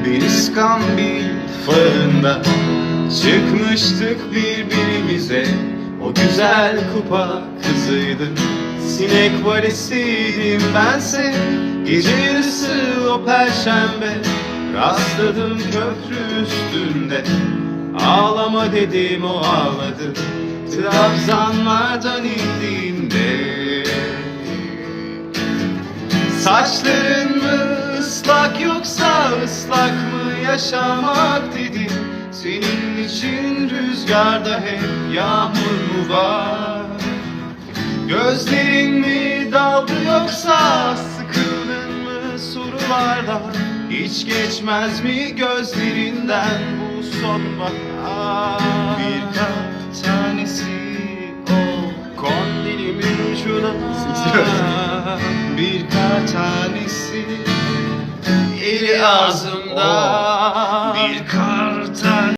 Bir iskambil farında çıkmıştık birbirimize. O güzel kupa kızıydı, sinek valesiydim bense. Gece yarısı o perşembe rastladım köprü üstünde. Ağlama dedim, o ağladı trabzanlardan indiğinde. Saçların mı ıslak yoksa ıslak mı yaşamak dedim. Senin için rüzgarda hep yağmur mu var? Gözlerin mi daldı yoksa sıkıldın mı sorulardan? Hiç geçmez mi gözlerinden bu sonbahar? Birkaç tanesi o kondilimin ucuna, birkaç tanesi eli ağzımda, bir kar tanesi.